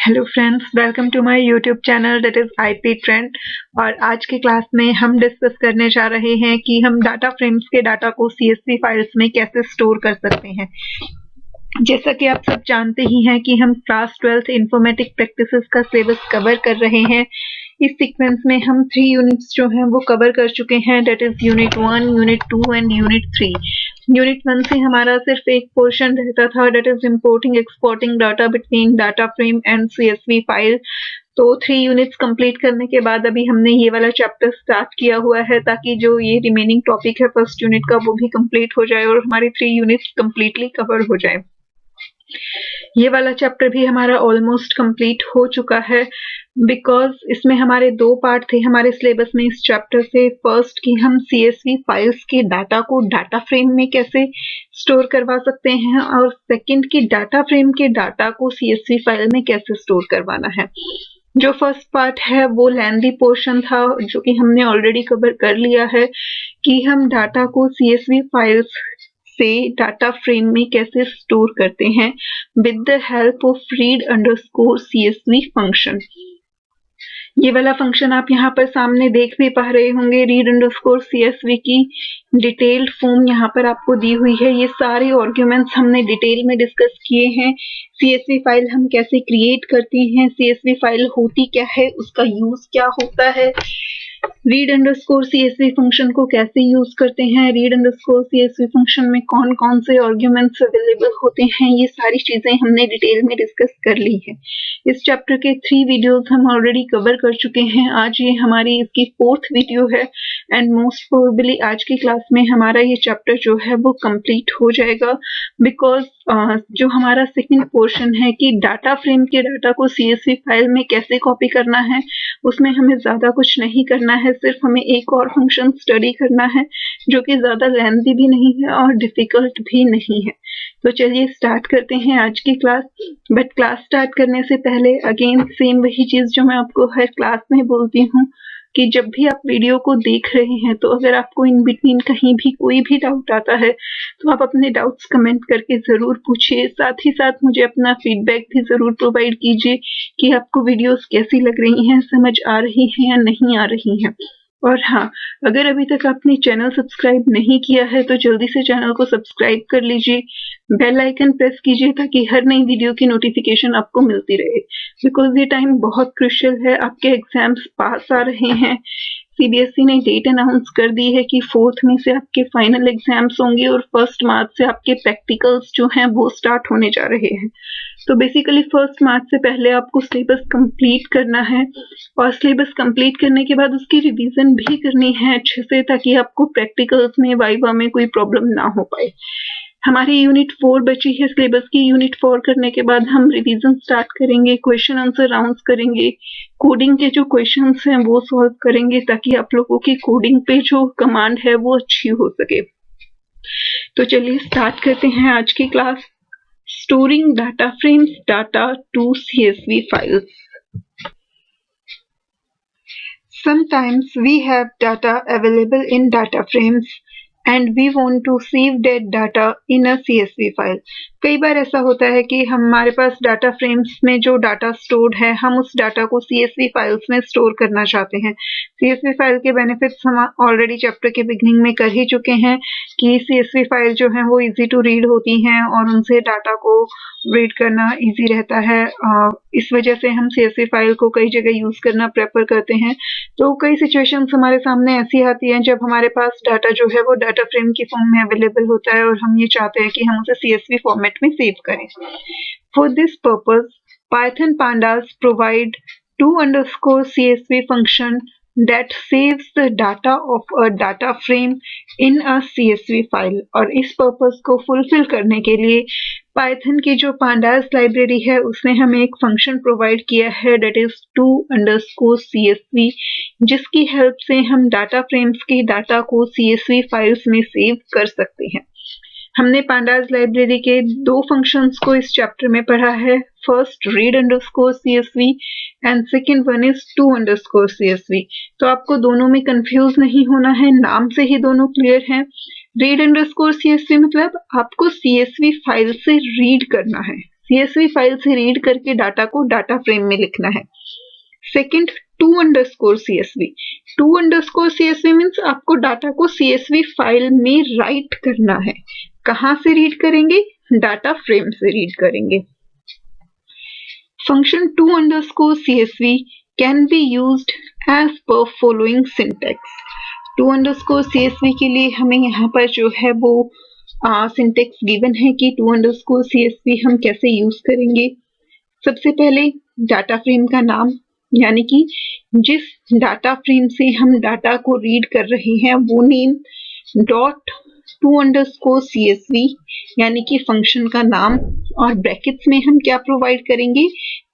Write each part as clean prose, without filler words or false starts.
Hello friends, welcome to my YouTube channel that is IP trend. और आज की class में हम डिस्कस करने जा रहे हैं कि हम डाटा फ्रेम्स के डाटा को सीएसवी फाइल्स में कैसे स्टोर कर सकते हैं। जैसा कि आप सब जानते ही हैं कि हम क्लास 12th इंफॉर्मेटिक प्रैक्टिसेस का सिलेबस कवर कर रहे हैं। इस सीक्वेंस में हम 3 यूनिट्स जो हैं वो कवर कर चुके हैं, that is unit 1, unit 2 and unit 3। Unit 1 से हमारा सिर्फ एक पोर्शन रहता था, that is importing exporting data between data frame and CSV file. तो 3 यूनिट्स कंप्लीट करने के बाद अभी हमने ये वाला चैप्टर स्टार्ट किया हुआ है ताकि जो ये रिमेनिंग टॉपिक है फर्स्ट यूनिट का वो भी कंप्लीट हो जाए और हमारी 3 यूनिट्स कंप्लीटली कवर हो जाए। ये वाला चैप्टर भी हमारा ऑलमोस्ट कंप्लीट हो चुका है बिकॉज इसमें हमारे 2 पार्ट थे हमारे सिलेबस में इस चैप्टर से। फर्स्ट कि हम सीएसवी फाइल्स के डाटा को डाटा फ्रेम में कैसे स्टोर करवा सकते हैं, और सेकंड कि डाटा फ्रेम के डाटा को सीएसवी फाइल में कैसे स्टोर करवाना है। जो फर्स्ट पार्ट है वो लेंथी पोर्शन था जो कि हमने ऑलरेडी कवर कर लिया है कि हम डाटा को सीएसवी फाइल्स से डाटा फ्रेम में कैसे स्टोर करते हैं with the help of read_csv function. ये वाला फंक्शन आप यहाँ पर सामने देख भी पा रहे होंगे। read_csv की डिटेल्ड फॉर्म यहाँ पर आपको दी हुई है। ये सारे आर्ग्यूमेंट्स हमने डिटेल में डिस्कस किए हैं। सीएसवी फाइल हम कैसे क्रिएट करते हैं, सीएसवी फाइल होती क्या है, उसका यूज क्या होता है, read_csv फंक्शन को कैसे यूज करते हैं, read_csv फंक्शन में कौन कौन से आर्ग्यूमेंट्स अवेलेबल होते हैं, ये सारी चीजें हमने डिटेल में डिस्कस कर ली है। इस चैप्टर के 3 वीडियोस हम ऑलरेडी कवर कर चुके हैं। आज ये हमारी इसकी 4th वीडियो है एंड मोस्ट प्रोबेबली आज की क्लास में हमारा ये चैप्टर जो है वो कंप्लीट हो जाएगा बिकॉज जो हमारा सेकंड पोर्शन है कि डाटा फ्रेम के डाटा को सीएसवी फाइल में कैसे कॉपी करना है, उसमें हमें ज्यादा कुछ नहीं करना है, सिर्फ हमें एक और फंक्शन स्टडी करना है जो कि ज्यादा लेंथी भी नहीं है और डिफिकल्ट भी नहीं है। तो चलिए स्टार्ट करते हैं आज की क्लास। बट क्लास स्टार्ट करने से पहले अगेन सेम वही चीज जो मैं आपको हर क्लास में बोलती हूँ कि जब भी आप वीडियो को देख रहे हैं तो अगर आपको इन बिटवीन कहीं भी कोई भी डाउट आता है तो आप अपने डाउट्स कमेंट करके ज़रूर पूछिए। साथ ही साथ मुझे अपना फीडबैक भी ज़रूर प्रोवाइड कीजिए कि आपको वीडियोस कैसी लग रही हैं, समझ आ रही हैं या नहीं आ रही हैं। और हाँ, अगर अभी तक आपने चैनल सब्सक्राइब नहीं किया है तो जल्दी से चैनल को सब्सक्राइब कर लीजिए, बेल आइकन प्रेस कीजिए ताकि हर नई वीडियो की नोटिफिकेशन आपको मिलती रहे बिकॉज ये टाइम बहुत क्रुशियल है। आपके एग्जाम्स पास आ रहे हैं। सीबीएसई ने डेट अनाउंस कर दी है कि 4th में से आपके फाइनल एग्जाम्स होंगे और 1 मार्च से आपके प्रैक्टिकल्स जो हैं वो स्टार्ट होने जा रहे हैं। तो बेसिकली 1 मार्च से पहले आपको सिलेबस कंप्लीट करना है और सिलेबस कंप्लीट करने के बाद उसकी रिवीजन भी करनी है अच्छे से ताकि आपको प्रैक्टिकल्स में वाइवा में कोई प्रॉब्लम ना हो पाए। हमारी यूनिट 4 बची है सिलेबस की। यूनिट 4 करने के बाद हम रिवीजन स्टार्ट करेंगे, क्वेश्चन आंसर राउंड्स करेंगे, कोडिंग के जो क्वेश्चंस हैं वो सॉल्व करेंगे ताकि आप लोगों की कोडिंग पे जो कमांड है वो अच्छी हो सके। तो चलिए स्टार्ट करते हैं आज की class. Storing data frames data to CSV files. Sometimes we have data available in data frames and we want to save that data in a CSV file. कई बार ऐसा होता है कि हमारे पास डाटा फ्रेम्स में जो डाटा स्टोर्ड है हम उस डाटा को CSV फाइल्स में स्टोर करना चाहते हैं। CSV फाइल के बेनिफिट्स हम ऑलरेडी चैप्टर के बिगनिंग में कर ही चुके हैं कि CSV फाइल जो है वो इजी टू रीड होती हैं और उनसे डाटा को रीड करना इजी रहता है। इस वजह से हम CSV फाइल को कई जगह यूज करना प्रेफर करते हैं। तो कई सिचुएशंस हमारे सामने ऐसी आती हैं जब हमारे पास डाटा जो है वो डाटा फ्रेम की फॉर्म में अवेलेबल होता है और हम ये चाहते हैं कि हम उसे CSV फॉर्मेट में सेव करें। For this purpose, Python pandas provide to_CSV function that saves the data of a data frame in a CSV file। और इस पर्पस को फुलफिल करने के लिए पाइथन की जो pandas लाइब्रेरी है उसने हमें एक फंक्शन प्रोवाइड किया है that is to_CSV, जिसकी हेल्प से हम डाटा फ्रेम्स के डाटा को CSV फाइल्स में सेव कर सकते हैं। हमने pandas लाइब्रेरी के 2 फंक्शंस को इस चैप्टर में पढ़ा है। First read_csv and second one is to_csv। तो आपको दोनों में कंफ्यूज नहीं होना है, नाम से ही दोनों क्लियर हैं। read_csv मतलब आपको CSV फाइल से रीड करना है, CSV फाइल से रीड करके डाटा को डाटा फ्रेम में लिखना है। Second, to_CSV। to_CSV मीन्स आपको डाटा को CSV फाइल में राइट करना है। कहाँ से रीड करेंगे? डाटा फ्रेम से रीड करेंगे। Function to_CSV can be used as per following syntax. to_CSV के लिए हमें यहाँ पर जो है वो सिंटैक्स गिवन है कि to_CSV हम कैसे यूज करेंगे। सबसे पहले डाटा फ्रेम का नाम, यानी कि जिस डाटा फ्रेम से हम डाटा को रीड कर रहे हैं वो नेम, डॉट to_CSV यानी कि फंक्शन का नाम, और ब्रैकेट्स में हम क्या प्रोवाइड करेंगे?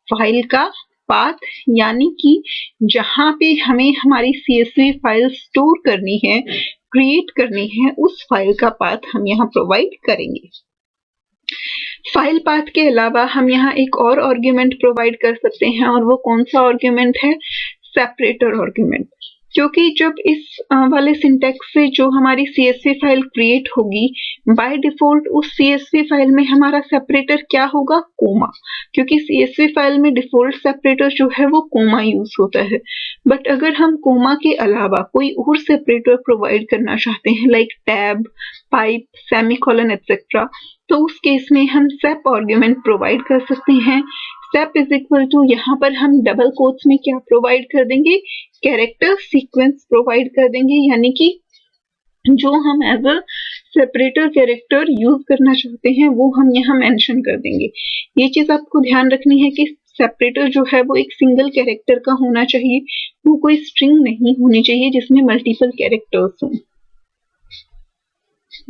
फाइल का पाथ, यानी कि जहां पे हमें हमारी CSV फाइल स्टोर करनी है, क्रिएट करनी है, उस फाइल का पाथ हम यहाँ प्रोवाइड करेंगे। फाइल पाथ के अलावा हम यहाँ एक और आर्ग्यूमेंट प्रोवाइड कर सकते हैं, और वो कौन सा आर्ग्यूमेंट है? Separator argument. क्योंकि जब इस वाले सिंटैक्स से जो हमारी CSV फाइल क्रिएट होगी, बाय डिफॉल्ट उस CSV फाइल में हमारा सेपरेटर क्या होगा? कोमा। क्योंकि CSV फाइल में डिफॉल्ट सेपरेटर जो है वो कोमा यूज होता है। बट अगर हम कोमा के अलावा कोई और सेपरेटर प्रोवाइड करना चाहते हैं, like tab, pipe, semicolon etcetera, तो उस केस में हम सेप आर्ग्यूमेंट प्रोवाइड कर सकते हैं। सेप इज इक्वल टू, यहाँ पर हम डबल कोट्स में क्या प्रोवाइड कर देंगे? कैरेक्टर सीक्वेंस प्रोवाइड कर देंगे, यानी कि जो हम as a separator character use करना चाहते हैं वो हम यहाँ मेंशन कर देंगे। ये चीज आपको ध्यान रखनी है कि सेपरेटर जो है वो एक सिंगल कैरेक्टर का होना चाहिए, वो कोई स्ट्रिंग नहीं होनी चाहिए जिसमें मल्टीपल कैरेक्टर्स हों।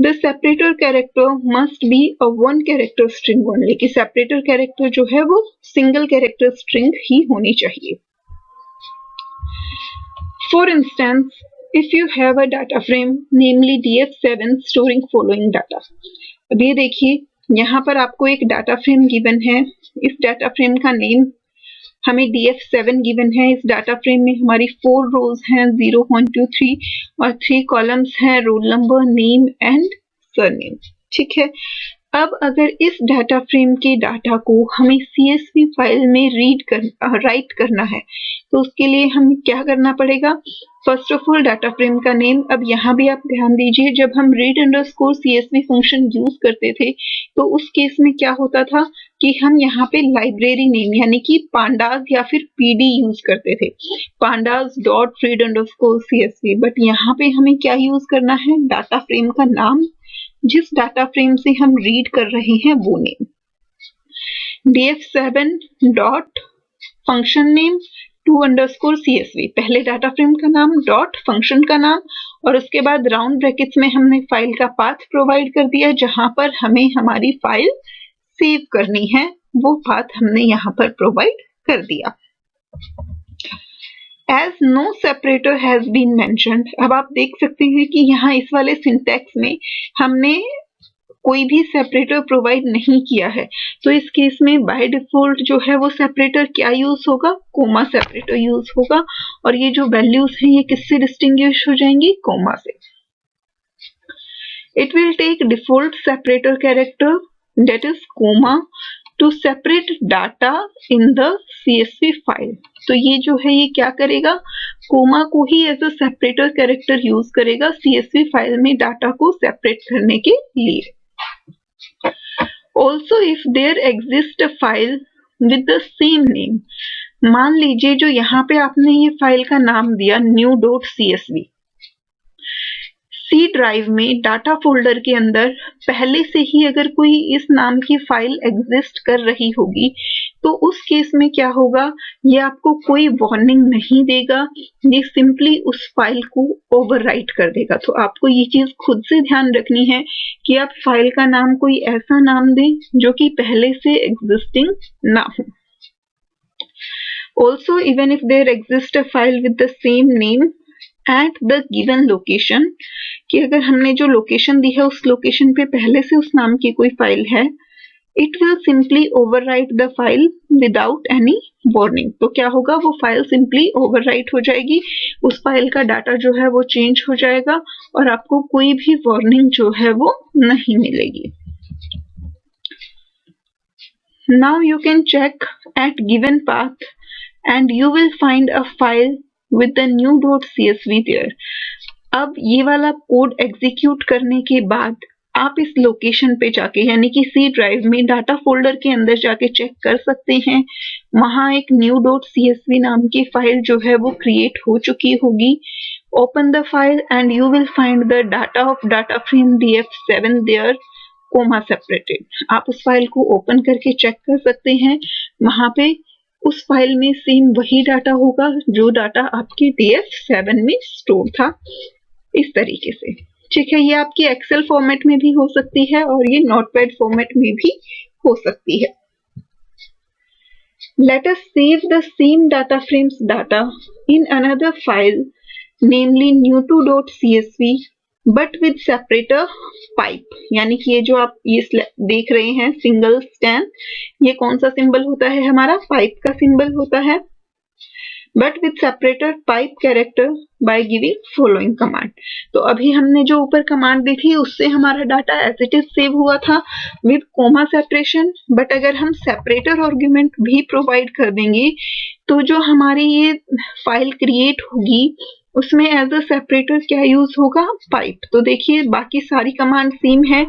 The separator character must be a one character string only, कि separator character जो है वो single character string ही होनी चाहिए। For instance, if you have a data frame namely df7 storing following data। अब ये देखिए, यहाँ पर आपको एक डाटा फ्रेम गिवन है। इस डाटा फ्रेम का नेम हमें df7 गिवन है। इस डाटा फ्रेम में हमारी 4 रोज हैं, 0, 1, 2, 3, और 3 कॉलम्स हैं, roll number, name and surname. ठीक है। अब अगर इस डाटा फ्रेम के डाटा को हमें CSV फाइल में राइट करना है, तो उसके लिए हमें क्या करना पड़ेगा? First of all data frame का नेम। अब यहाँ भी आप ध्यान दीजिए, जब हम read_CSV फंक्शन यूज करते थे तो उस केस में क्या होता था कि हम यहाँ पे लाइब्रेरी नेम यानी कि पांडास या फिर PD यूज करते थे, pandas.read_CSV। बट यहाँ पे हमें क्या यूज करना है? डाटा फ्रेम का नाम, जिस डाटा फ्रेम से हम रीड कर रहे हैं वो name. df7 dot function name to_CSV, पहले डाटा फ्रेम का नाम, डॉट फंक्शन का नाम, और उसके बाद राउंड ब्रैकेट्स में हमने फाइल का पाथ प्रोवाइड कर दिया जहां पर हमें हमारी फाइल सेव करनी है, वो पाथ हमने यहाँ पर प्रोवाइड कर दिया। As no separator has been mentioned, अब आप देख सकते हैं कि यहाँ इस वाले सिंटैक्स में हमने कोई भी सेपरेटर प्रोवाइड नहीं किया है, तो इस केस में बाय डिफॉल्ट जो है वो सेपरेटर क्या यूज होगा? कोमा सेपरेटर यूज होगा, और ये जो वैल्यूज हैं ये किससे डिस्टिंग्विश हो जाएंगी? कोमा से। It will take default separator character, that is comma, to separate data in the CSV file। तो ये जो है ये क्या करेगा? कोमा को ही as a separator character use करेगा CSV फाइल में डाटा को सेपरेट करने के लिए। Also, if there exists a file with the same name, मान लीजिए जो यहाँ पे आपने ये फाइल का नाम दिया new.csv, C ड्राइव में डाटा फोल्डर के अंदर पहले से ही अगर कोई इस नाम की फाइल एग्जिस्ट कर रही होगी, तो उस केस में क्या होगा? ये आपको कोई वार्निंग नहीं देगा, ये सिंपली उस फाइल को ओवरराइट कर देगा। तो आपको ये चीज खुद से ध्यान रखनी है कि आप फाइल का नाम कोई ऐसा नाम दें जो कि पहले से एग्जिस्टिंग ना हो। Also, even if there exists a file with the same name at the given location, कि अगर हमने जो लोकेशन दी है उस लोकेशन पे पहले से उस नाम की कोई फाइल है, it will simply overwrite the file without any warning। तो क्या होगा? वो फाइल सिंपली ओवरराइट हो जाएगी, उस फाइल का डाटा जो है वो चेंज हो जाएगा और आपको कोई भी वार्निंग जो है वो नहीं मिलेगी। Now you can check at given path and you will find a file with the new.csv there. अब ये वाला कोड एग्जीक्यूट करने के बाद आप इस लोकेशन पे जाके यानी कि सी ड्राइव में डाटा फोल्डर के अंदर जाके चेक कर सकते हैं। वहां एक new.csv नाम की फाइल जो है वो क्रिएट हो चुकी होगी। Open the file and you will find the data of data frame df7 there comma separated. आप उस फाइल को ओपन करके चेक कर सकते हैं। वहां पे उस फाइल में सेम वही डाटा होगा जो डाटा आपके df7 में स्टोर था, इस तरीके से। ठीक है, ये आपकी एक्सेल फॉर्मेट में भी हो सकती है और ये नोटपैड फॉर्मेट में भी हो सकती है। Let us save the same data frames data in another file, namely new2.csv, but with separator pipe। यानी कि ये जो आप ये देख रहे हैं सिंगल स्टैन, ये कौन सा सिंबल होता है? हमारा पाइप का सिंबल होता है। But with separator pipe character by giving following command. तो अभी हमने जो ऊपर कमांड दी थी उससे हमारा data as it is save हुआ था विद कोमा सेपरेशन। बट अगर हम सेपरेटर आर्गुमेंट भी प्रोवाइड कर देंगे तो जो हमारी ये फाइल क्रिएट होगी उसमें एज अ सेपरेटर क्या यूज होगा? पाइप। तो देखिए बाकी सारी कमांड सेम है,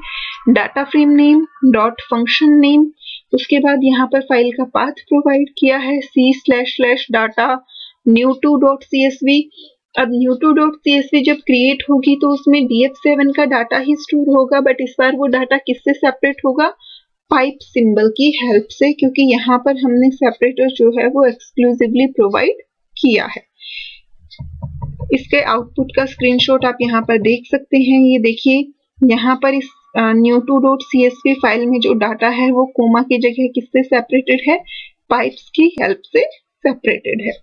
data frame name dot function name, उसके बाद यहाँ पर फाइल का पाथ प्रोवाइड किया है c//data new2.csv। अब new2.csv जब क्रिएट होगी तो उसमें df7 का डाटा ही स्टोर होगा, बट इस बार वो डाटा किससे सेपरेट होगा? पाइप सिंबल की हेल्प से, क्योंकि यहाँ पर हमने सेपरेटर जो है वो एक्सक्लूसिवली प्रोवाइड किया है। इसके आउटपुट का स्क्रीनशॉट आप यहाँ पर देख सकते हैं। ये देखिए यहाँ पर इस new2.csv फाइल में जो डाटा है वो कोमा की जगह किससे सेपरेटेड है? पाइप्स की हेल्प से सेपरेटेड है।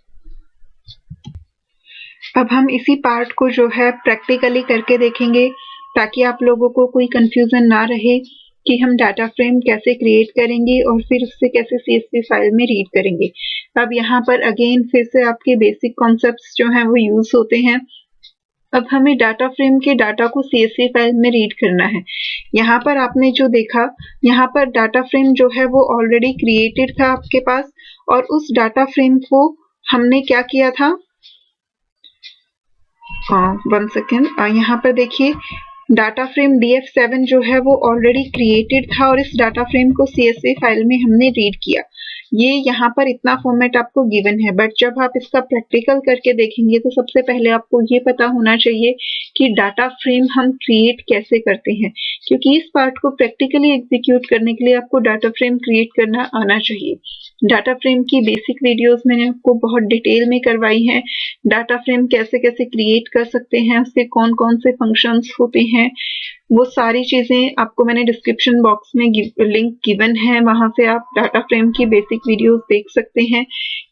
अब हम इसी पार्ट को जो है प्रैक्टिकली करके देखेंगे ताकि आप लोगों को कोई कंफ्यूजन ना रहे कि हम डाटा फ्रेम कैसे क्रिएट करेंगे और फिर उससे कैसे CSV फाइल में रीड करेंगे। अब यहाँ पर अगेन फिर से आपके बेसिक कॉन्सेप्ट्स जो हैं वो यूज होते हैं। अब हमें डाटा फ्रेम के डाटा को CSV फाइल में रीड करना है। यहाँ पर आपने जो देखा, यहाँ पर डाटा फ्रेम जो है वो ऑलरेडी क्रिएटेड था आपके पास, और उस डाटा फ्रेम को हमने क्या किया था? वन सेकेंड, यहाँ पर देखिए डाटा फ्रेम df7 जो है वो ऑलरेडी क्रिएटेड था और इस डाटा फ्रेम को CSV फाइल में हमने रीड किया। ये यहाँ पर इतना फॉर्मेट आपको गिवन है, बट जब आप इसका प्रैक्टिकल करके देखेंगे तो सबसे पहले आपको ये पता होना चाहिए कि डाटा फ्रेम हम क्रिएट कैसे करते हैं, क्योंकि इस पार्ट को प्रैक्टिकली एग्जीक्यूट करने के लिए आपको डाटा फ्रेम क्रिएट करना आना चाहिए। डाटा फ्रेम की बेसिक वीडियोस मैंने आपको बहुत डिटेल में करवाई हैं। डाटा फ्रेम कैसे कैसे क्रिएट कर सकते हैं, उसके कौन कौन से फंक्शंस होते हैं, वो सारी चीजें आपको मैंने डिस्क्रिप्शन बॉक्स में लिंक गिवन है, वहां से आप डाटा फ्रेम की बेसिक वीडियोस देख सकते हैं।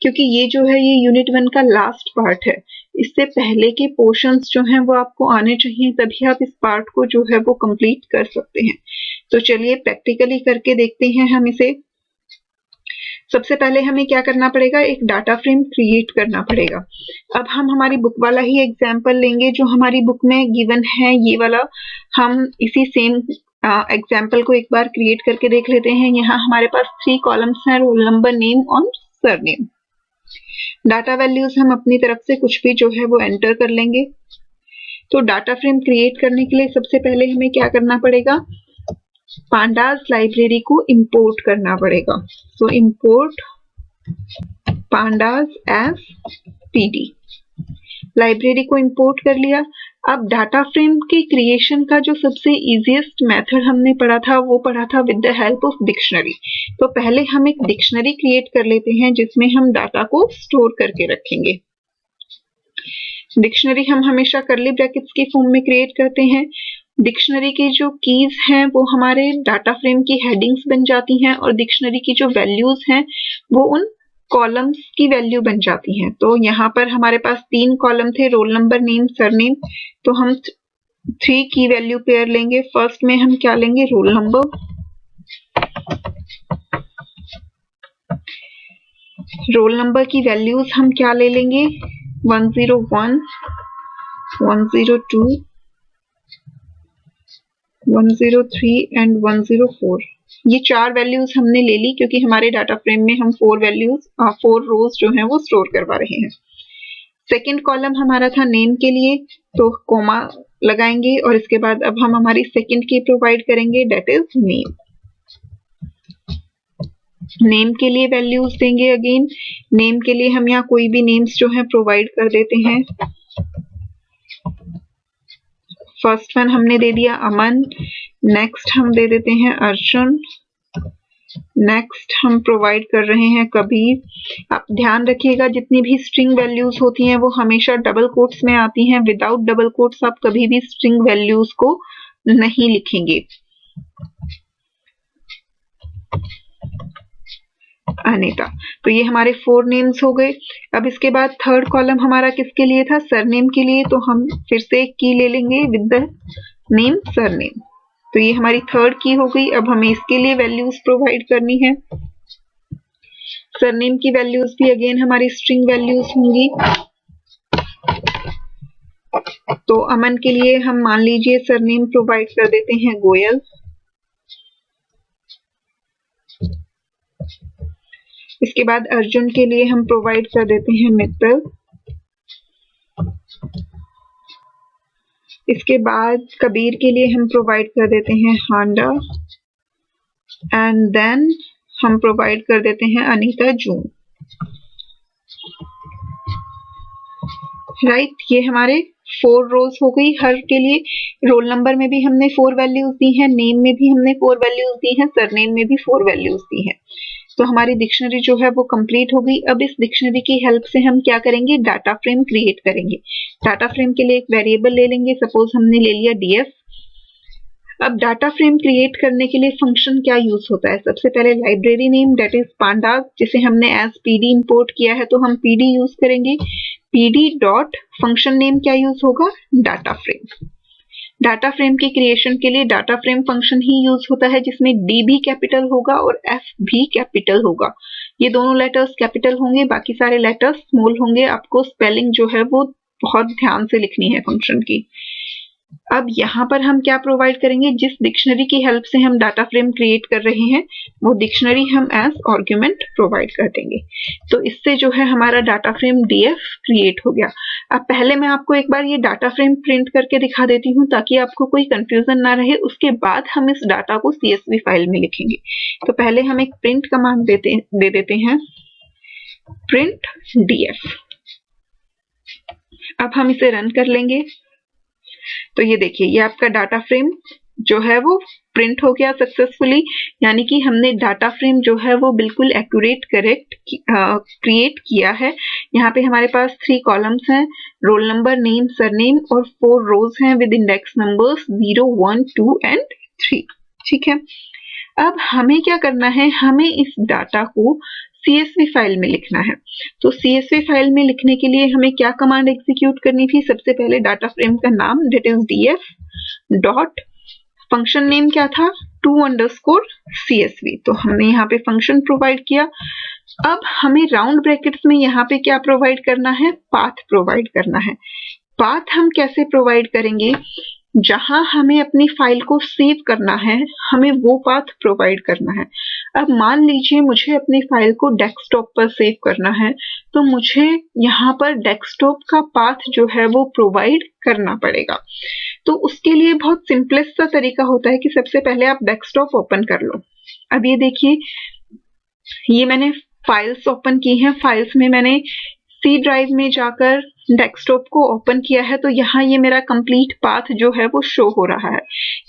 क्योंकि ये जो है ये यूनिट 1 का लास्ट पार्ट है, इससे पहले के पोर्शंस जो हैं वो आपको आने चाहिए, तभी आप इस पार्ट को जो है वो कंप्लीट कर सकते हैं। तो चलिए प्रैक्टिकली करके देखते हैं हम इसे। सबसे पहले हमें क्या करना पड़ेगा? एक डाटा फ्रेम क्रिएट करना पड़ेगा। अब हम हमारी बुक वाला ही एग्जाम्पल लेंगे जो हमारी बुक में गिवन है, ये वाला। हम इसी सेम एग्जाम्पल को एक बार क्रिएट करके देख लेते हैं। यहाँ हमारे पास 3 कॉलम्स हैं, रोल नंबर, नेम और सरनेम। डाटा वैल्यूज हम अपनी तरफ से कुछ भी जो है वो एंटर कर लेंगे। तो डाटा फ्रेम क्रिएट करने के लिए सबसे पहले हमें क्या करना पड़ेगा? पांडास लाइब्रेरी को इंपोर्ट करना पड़ेगा। So import pandas as pd। Library को इंपोर्ट कर लिया। अब डाटा फ्रेम के क्रिएशन का जो सबसे इजीएस्ट मेथड हमने पढ़ा था वो पढ़ा था with the help of dictionary. तो पहले हम एक डिक्शनरी क्रिएट कर लेते हैं जिसमें हम डाटा को स्टोर करके रखेंगे। डिक्शनरी हम हमेशा कर्ली ब्रैकेट्स की फॉर्म में क्रिएट करते हैं। डिक्शनरी की जो कीज हैं वो हमारे डाटा फ्रेम की हेडिंग्स बन जाती हैं और डिक्शनरी की जो वैल्यूज हैं वो उन कॉलम्स की वैल्यू बन जाती हैं। तो यहाँ पर हमारे पास 3 कॉलम थे, रोल नंबर, नेम, सरनेम। तो हम 3 की वैल्यू पेयर लेंगे। फर्स्ट में हम क्या लेंगे? Roll number. रोल नंबर की वैल्यूज हम क्या ले लेंगे? 101, 102, 103 एंड 104। ये 4 वैल्यूज हमने ले ली क्योंकि हमारे डाटा फ्रेम में हम 4 रोज जो है वो स्टोर करवा रहे हैं। सेकेंड कॉलम हमारा था नेम के लिए, तो कोमा लगाएंगे और इसके बाद अब हम हमारी सेकेंड की प्रोवाइड करेंगे, डेट इज नेम। नेम के लिए वैल्यूज देंगे। अगेन नेम के लिए हम यहाँ कोई भी नेम्स जो है प्रोवाइड कर देते हैं। फर्स्ट वन हमने दे दिया अमन, नेक्स्ट हम दे देते हैं अर्जुन, नेक्स्ट हम प्रोवाइड कर रहे हैं कबीर। आप ध्यान रखिएगा जितनी भी स्ट्रिंग वैल्यूज होती हैं वो हमेशा डबल कोट्स में आती हैं। विदाउट डबल कोट्स आप कभी भी स्ट्रिंग वैल्यूज को नहीं लिखेंगे। अनीता, तो ये हमारे 4 नेम्स हो गए। अब इसके बाद थर्ड कॉलम हमारा किसके लिए था, सरनेम के लिए, तो हम फिर से एक की ले लेंगे विद द नेम सरनेम। तो ये हमारी थर्ड की हो गई। अब हमें इसके लिए वैल्यूज प्रोवाइड करनी है। सरनेम की वैल्यूज भी अगेन हमारी स्ट्रिंग वैल्यूज होंगी। तो अमन के लिए हम मान लीजिए सरनेम प्रोवाइड कर देते हैं गोयल। इसके बाद अर्जुन के लिए हम प्रोवाइड कर देते हैं मित्तल। इसके बाद कबीर के लिए हम प्रोवाइड कर देते हैं हांडा एंड देन हम प्रोवाइड कर देते हैं अनीता जून। राइट, ये हमारे 4 रोज हो गई हर के लिए। रोल नंबर में भी हमने 4 वैल्यूज दी हैं, नेम में भी हमने 4 वैल्यूज दी हैं, सरनेम में भी 4 वैल्यूज दी हैं। तो हमारी डिक्शनरी जो है वो कंप्लीट हो गई। अब इस डिक्शनरी की हेल्प से हम क्या करेंगे, डाटा फ्रेम क्रिएट करेंगे। डाटा फ्रेम के लिए एक वेरिएबल ले लेंगे, सपोज हमने ले लिया df। अब डाटा फ्रेम क्रिएट करने के लिए फंक्शन क्या यूज होता है, सबसे पहले library name that is pandas, जिसे हमने एज pd इंपोर्ट किया है तो हम pd यूज करेंगे। pd डॉट फंक्शन नेम क्या यूज होगा, डाटा फ्रेम। डाटा फ्रेम की क्रिएशन के लिए डाटा फ्रेम फंक्शन ही यूज होता है जिसमें d भी कैपिटल होगा और f भी कैपिटल होगा। ये दोनों लेटर्स कैपिटल होंगे, बाकी सारे लेटर्स स्मॉल होंगे। आपको स्पेलिंग जो है वो बहुत ध्यान से लिखनी है फंक्शन की। अब यहाँ पर हम क्या प्रोवाइड करेंगे, जिस डिक्शनरी की हेल्प से हम डाटा फ्रेम क्रिएट कर रहे हैं वो डिक्शनरी हम एज आर्गुमेंट प्रोवाइड कर देंगे। तो इससे जो है हमारा डाटा फ्रेम df क्रिएट हो गया। अब पहले मैं आपको एक बार ये डाटा फ्रेम प्रिंट करके दिखा देती हूँ ताकि आपको कोई कंफ्यूजन ना रहे। उसके बाद हम इस डाटा को CSV फाइल में लिखेंगे। तो पहले हम एक प्रिंट कमांड दे देते हैं, प्रिंट df। अब हम इसे रन कर लेंगे। तो ये देखिए, ये आपका डाटा फ्रेम जो है वो प्रिंट हो गया सक्सेसफुली, यानी कि हमने डाटा फ्रेम जो है वो बिल्कुल एक्यूरेट करेक्ट क्रिएट किया है। यहाँ पे हमारे पास 3 कॉलम्स हैं, रोल नंबर, नेम, सरनेम, और 4 रोज हैं विद इंडेक्स नंबर्स 0, 1, 2 एंड 3। ठीक है, अब हमें क्या करना है, हमें इस डाटा को CSV फाइल में लिखना है। तो CSV फाइल में लिखने के लिए हमें क्या कमांड एग्जीक्यूट करनी थी, सबसे पहले डाटा फ्रेम का नाम that is df dot function name क्या था, to_CSV। तो हमने यहाँ पे फंक्शन प्रोवाइड किया। अब हमें राउंड ब्रैकेट्स में यहाँ पे क्या प्रोवाइड करना है, पाथ प्रोवाइड करना है। पाथ हम कैसे प्रोवाइड करेंगे, जहां हमें अपनी फाइल को सेव करना है हमें वो पाथ प्रोवाइड करना है। अब मान लीजिए मुझे अपनी फाइल को डेस्कटॉप पर सेव करना है, तो मुझे यहाँ पर डेस्कटॉप का पाथ जो है वो प्रोवाइड करना पड़ेगा। तो उसके लिए बहुत सिंपलेस्ट सा तरीका होता है कि सबसे पहले आप डेस्कटॉप ओपन कर लो। अब ये देखिए, ये मैंने फाइल्स ओपन की हैं। फाइल्स में मैंने C ड्राइव में जाकर डेस्कटॉप को ओपन किया है, तो यहाँ ये मेरा कंप्लीट पाथ जो है वो शो हो रहा है।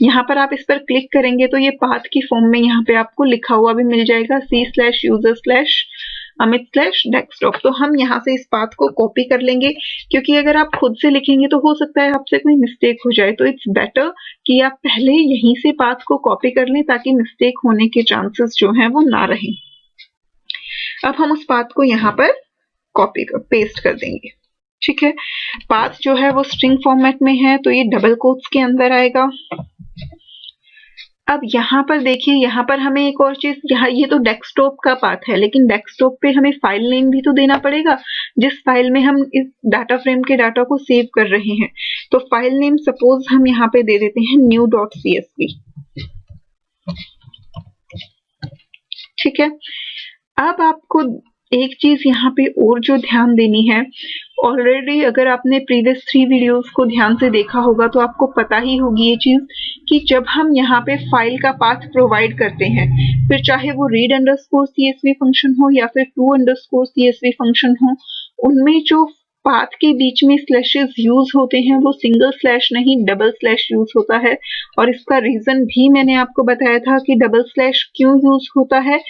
यहाँ पर आप इस पर क्लिक करेंगे तो ये पाथ की फॉर्म में यहाँ पे आपको लिखा हुआ भी मिल जाएगा, C/user/amit/desktop। तो हम यहाँ से इस पाथ को कॉपी कर लेंगे, क्योंकि अगर आप खुद से लिखेंगे तो हो सकता है आपसे कोई मिस्टेक हो जाए। तो इट्स बेटर कि आप पहले यहीं से पाथ को कॉपी कर लें ताकि मिस्टेक होने के चांसेस जो है वो ना रहें। अब हम उस पाथ को यहाँ पर कॉपी कर पेस्ट कर देंगे। ठीक है, पाथ जो है वो स्ट्रिंग फॉर्मेट में है तो ये डबल कोट्स के अंदर आएगा। अब यहाँ पर देखिए, यहाँ पर हमें एक और चीज, यहाँ ये तो डेस्कटॉप का पाथ है, लेकिन डेस्कटॉप पे हमें फाइल नेम भी तो देना पड़ेगा जिस फाइल में हम इस डाटा फ्रेम के डाटा को सेव कर रहे हैं। तो फाइल नेम सपोज हम यहाँ पे दे देते हैं new.csv। ठीक है। अब आपको एक चीज यहाँ पे और जो ध्यान देनी है, ऑलरेडी अगर आपने प्रीवियस 3 वीडियोस को ध्यान से देखा होगा तो आपको पता ही होगी ये चीज कि जब हम यहाँ पे फाइल का पाथ प्रोवाइड करते हैं, फिर चाहे वो read_csv फंक्शन हो या फिर to_csv फंक्शन हो, उनमें जो पाथ के बीच में स्लैशेस यूज होते हैं वो सिंगल स्लैश नहीं डबल स्लैश यूज होता है। और इसका रीजन भी मैंने आपको बताया था कि डबल स्लैश क्यों यूज होता है,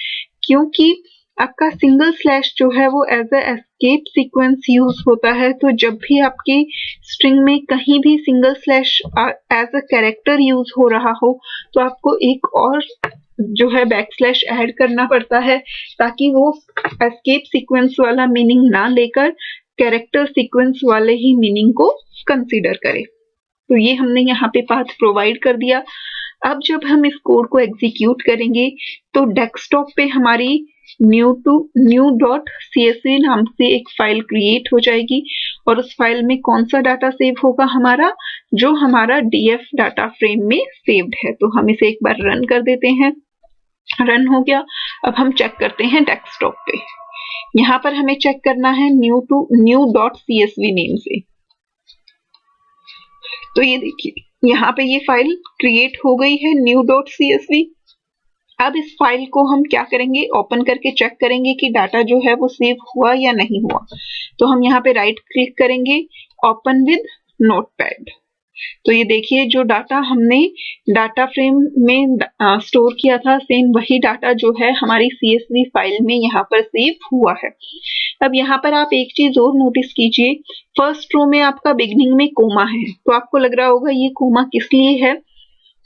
क्योंकि आपका सिंगल स्लैश जो है वो as a escape sequence use होता है। तो जब भी आपकी स्ट्रिंग में कहीं भी single slash as a character use हो रहा हो तो आपको एक और जो है बैकस्लैश ऐड करना पड़ता है, ताकि वो एस्केप सीक्वेंस वाला मीनिंग ना लेकर कैरेक्टर सीक्वेंस वाले ही मीनिंग को कंसीडर करे। तो ये हमने यहाँ पे पाथ प्रोवाइड कर दिया। अब जब हम इस कोड को एग्जीक्यूट करेंगे तो डेस्कटॉप पे हमारी new.csv नाम से एक फाइल क्रिएट हो जाएगी और उस फाइल में कौन सा डाटा सेव होगा हमारा, जो हमारा df डाटा फ्रेम में सेव्ड है। तो हम इसे एक बार रन कर देते हैं। रन हो गया। अब हम चेक करते हैं डेस्कटॉप पे। यहाँ पर हमें चेक करना है new.csv नेम से। तो ये देखिए यहाँ पे ये फाइल क्रिएट हो गई है new.csv। अब इस फाइल को हम क्या करेंगे, ओपन करके चेक करेंगे कि डाटा जो है वो सेव हुआ या नहीं हुआ। तो हम यहाँ पे राइट क्लिक करेंगे, ओपन विद नोटपैड। तो ये देखिए जो डाटा हमने डाटा फ्रेम में स्टोर किया था, सेम वही डाटा जो है हमारी CSV फाइल में यहाँ पर सेव हुआ है। अब यहाँ पर आप एक चीज और नोटिस कीजिए, फर्स्ट रो में आपका बिगनिंग में कोमा है। तो आपको लग रहा होगा ये कोमा किस लिए है।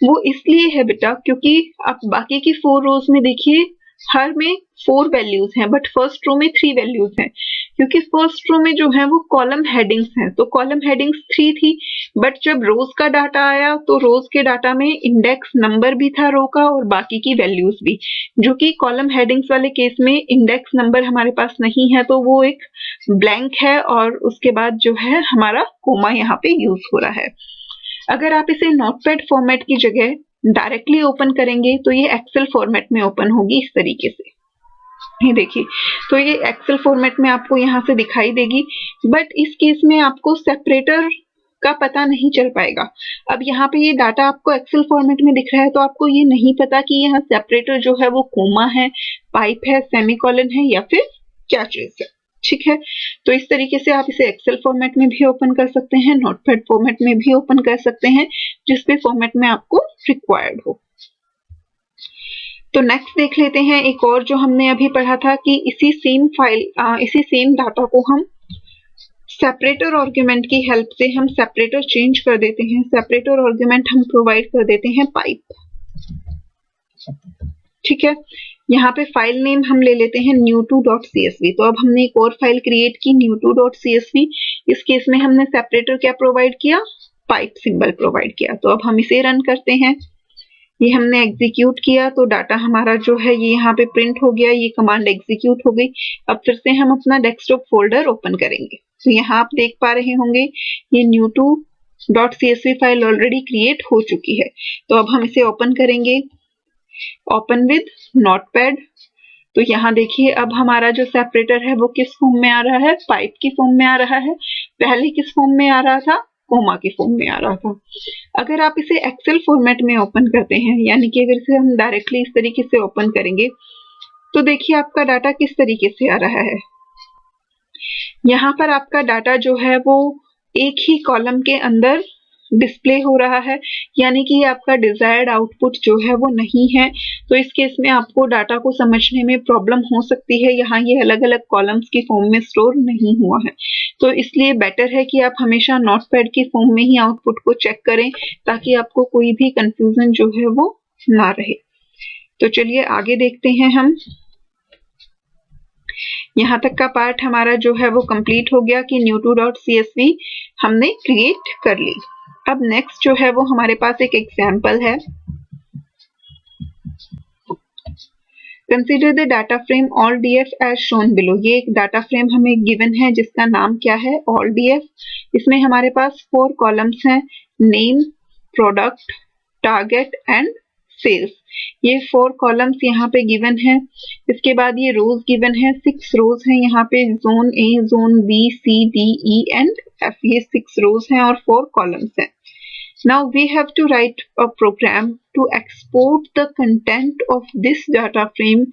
वो इसलिए है बेटा क्योंकि आप बाकी की 4 रोज में देखिए हर में 4 वैल्यूज हैं, बट फर्स्ट रो में 3 वैल्यूज हैं, क्योंकि फर्स्ट रो में जो है वो कॉलम हेडिंग्स हैं। तो कॉलम हेडिंग्स 3 थी, बट जब रोज का डाटा आया तो रोज के डाटा में इंडेक्स नंबर भी था रो का और बाकी की वैल्यूज भी, जो कि कॉलम हेडिंग्स वाले केस में इंडेक्स नंबर हमारे पास नहीं है, तो वो एक ब्लैंक है और उसके बाद जो है हमारा कोमा यहाँ पे यूज हो रहा है। अगर आप इसे नोटपैड फॉर्मेट की जगह डायरेक्टली ओपन करेंगे तो ये एक्सेल फॉर्मेट में ओपन होगी इस तरीके से। ये देखिए, तो ये एक्सेल फॉर्मेट में आपको यहाँ से दिखाई देगी, बट इस केस में आपको सेपरेटर का पता नहीं चल पाएगा। अब यहाँ पे ये डाटा आपको एक्सेल फॉर्मेट में दिख रहा है तो आपको ये नहीं पता कि यहाँ सेपरेटर जो है वो कोमा है, पाइप है, सेमीकोलन है या फिर क्या चीज है। ठीक है, तो इस तरीके से आप इसे एक्सेल फॉर्मेट में भी ओपन कर सकते हैं, नोटपैड फॉर्मेट में भी ओपन कर सकते हैं, जिस भी फॉर्मेट में आपको रिक्वायर्ड हो। तो नेक्स्ट देख लेते हैं एक और जो हमने अभी पढ़ा था कि इसी सेम डाटा को हम सेपरेटर आर्गुमेंट की हेल्प से हम सेपरेटर चेंज कर देते हैं। सेपरेटर आर्गुमेंट हम प्रोवाइड कर देते हैं पाइप। ठीक है, यहाँ पे फाइल नेम हम ले लेते हैं new2.csv। तो अब हमने एक और फाइल क्रिएट की new2.csv। इस केस में हमने सेपरेटर क्या प्रोवाइड किया, पाइप सिंबल प्रोवाइड किया। तो अब हम इसे रन करते हैं। ये हमने एग्जीक्यूट किया तो डाटा हमारा जो है ये यहाँ पे प्रिंट हो गया, ये कमांड एग्जीक्यूट हो गई। अब फिर से हम अपना डेस्कटॉप फोल्डर ओपन करेंगे। तो यहाँ आप देख पा रहे होंगे ये new2.csv फाइल ऑलरेडी क्रिएट हो चुकी है। तो अब हम इसे ओपन करेंगे, ओपन विद नोटपैड। तो यहाँ देखिए अब हमारा जो सेपरेटर है वो किस फॉर्म में आ रहा है, पाइप की फॉर्म में आ रहा है। पहले किस फॉर्म में आ रहा था, कोमा के फॉर्म में आ रहा था। अगर आप इसे एक्सेल फॉर्मेट में ओपन करते हैं, यानी कि अगर इसे हम डायरेक्टली इस तरीके से ओपन करेंगे तो देखिए आपका डाटा किस तरीके से आ रहा है। यहाँ पर आपका डाटा जो है वो एक ही कॉलम के अंदर डिस्प्ले हो रहा है, यानी कि आपका डिजायर्ड आउटपुट जो है वो नहीं है। तो इस केस में आपको डाटा को समझने में प्रॉब्लम हो सकती है। यहाँ ये अलग अलग कॉलम्स की फॉर्म में स्टोर नहीं हुआ है, तो इसलिए बेटर है कि आप हमेशा नोटपैड की फॉर्म में ही आउटपुट को चेक करें, ताकि आपको कोई भी कंफ्यूजन जो है वो ना रहे। तो चलिए आगे देखते हैं हम। यहाँ तक का पार्ट हमारा जो है वो कंप्लीट हो गया कि new2.csv हमने क्रिएट कर ली। अब नेक्स्ट जो है वो हमारे पास एक एग्जाम्पल है। Consider the data frame all df as shown below. ये एक डाटा फ्रेम हमें गिवन है जिसका नाम क्या है, ऑल df। इसमें हमारे पास 4 कॉलम्स हैं, name, product, target and sales. ये 4 कॉलम्स यहाँ पे गिवन है। इसके बाद ये रोज गिवन है, 6 रोज हैं यहाँ पे, zone A, zone B, C, D, E and F, ये 6 रोज हैं और 4 कॉलम्स हैं। Now we have to write a program to export the content of this data frame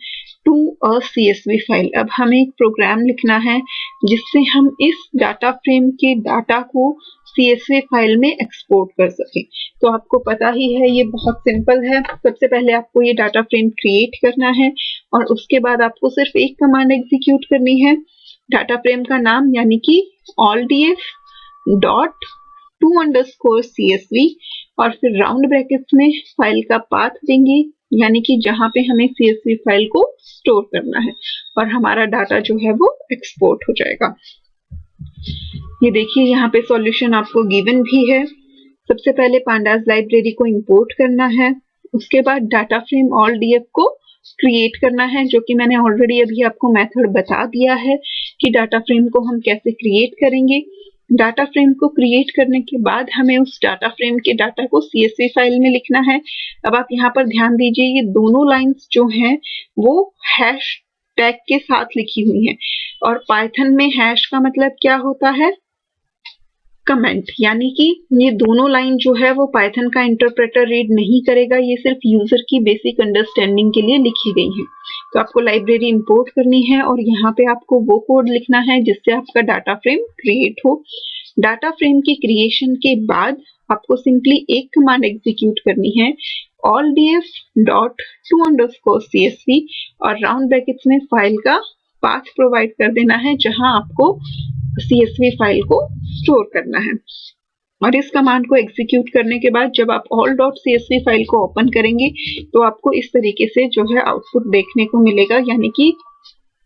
to a CSV file। अब हमें एक प्रोग्राम लिखना है जिससे हम इस डाटा फ्रेम के डाटा को CSV फाइल में एक्सपोर्ट कर सकें। तो आपको पता ही है ये बहुत सिंपल है। सबसे पहले आपको ये डाटा फ्रेम क्रिएट करना है और उसके बाद आपको सिर्फ एक कमांड एग्जीक्यूट करनी है। डाटा फ्रेम का नाम यानी कि all_df_to_CSV और फिर राउंड ब्रैकेट्स में फाइल का पाथ देंगे यानी कि जहां पे हमें CSV फाइल को स्टोर करना है और हमारा डाटा जो है वो एक्सपोर्ट हो जाएगा। ये देखिए यहाँ पे सॉल्यूशन आपको गिवन भी है। सबसे पहले पांडास लाइब्रेरी को इंपोर्ट करना है, उसके बाद डाटा फ्रेम ऑल डीएफ को क्रिएट करना है, जो कि मैंने ऑलरेडी अभी आपको मेथड बता दिया है कि डाटा फ्रेम को हम कैसे क्रिएट करेंगे। डाटा फ्रेम को क्रिएट करने के बाद हमें उस डाटा फ्रेम के डाटा को CSV फाइल में लिखना है। अब आप यहाँ पर ध्यान दीजिए, ये दोनों लाइंस जो हैं वो हैश टैग के साथ लिखी हुई हैं और पाइथन में हैश का मतलब क्या होता है, कमेंट, यानी कि ये दोनों लाइन जो है वो पाइथन का इंटरप्रेटर रीड नहीं करेगा, ये सिर्फ यूजर की बेसिक अंडरस्टैंडिंग के लिए लिखी गई है। तो आपको लाइब्रेरी इंपोर्ट करनी है और यहाँ पे आपको वो कोड लिखना है जिससे आपका डाटा फ्रेम क्रिएट हो। डाटा फ्रेम की क्रिएशन के बाद आपको सिंपली एक कमांड एग्जीक्यूट करनी है, all_df_to_CSV और राउंड ब्रैकेट्स में फाइल का पाथ प्रोवाइड कर देना है जहां आपको CSV फाइल को स्टोर करना है। और इस कमांड को एग्जीक्यूट करने के बाद जब आप all.csv फाइल को ओपन करेंगे तो आपको इस तरीके से जो है आउटपुट देखने को मिलेगा, यानी कि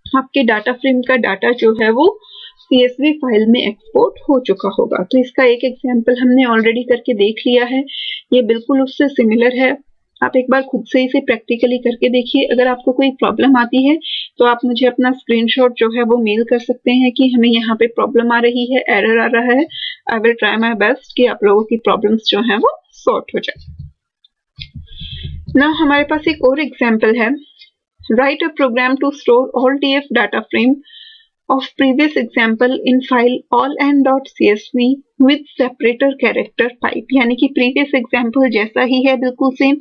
आपके डाटा फ्रेम का डाटा जो है वो CSV फाइल में एक्सपोर्ट हो चुका होगा। तो इसका एक एग्जांपल हमने ऑलरेडी करके देख लिया है, ये बिल्कुल उससे सिमिलर है। आप एक बार खुद से इसे प्रैक्टिकली करके देखिए। अगर आपको कोई प्रॉब्लम आती है तो आप मुझे अपना स्क्रीनशॉट जो है वो मेल कर सकते हैं कि हमें यहाँ पे प्रॉब्लम आ रही है, एरर आ रहा है। I will try my best कि आप लोगों की प्रॉब्लम्स जो है वो सॉर्ट हो जाए। ना हमारे पास एक और एग्जाम्पल है, write a program to store all DF data frame of previous example in file all_n.csv with separator character pipe। यानी कि previous example जैसा ही है बिल्कुल सेम,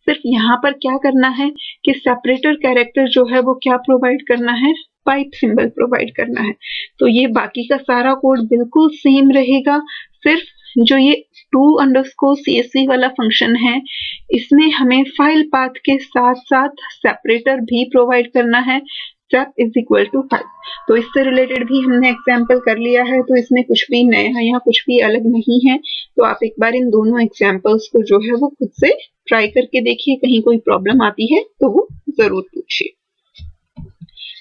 सिर्फ यहाँ पर क्या करना है कि separator character जो है वो क्या प्रोवाइड करना है, पाइप सिंबल प्रोवाइड करना है। तो ये बाकी का सारा कोड बिल्कुल सेम रहेगा, सिर्फ जो ये to_csv वाला फंक्शन है इसमें हमें फाइल पाथ के साथ साथ सेपरेटर भी प्रोवाइड करना है, sep is equal to 5। तो इससे रिलेटेड भी हमने एग्जाम्पल कर लिया है, तो इसमें कुछ भी नया या कुछ भी अलग नहीं है। तो आप एक बार इन दोनों एग्जाम्पल्स को जो है वो खुद से ट्राई करके देखिए, कहीं कोई प्रॉब्लम आती है तो वो जरूर पूछिए।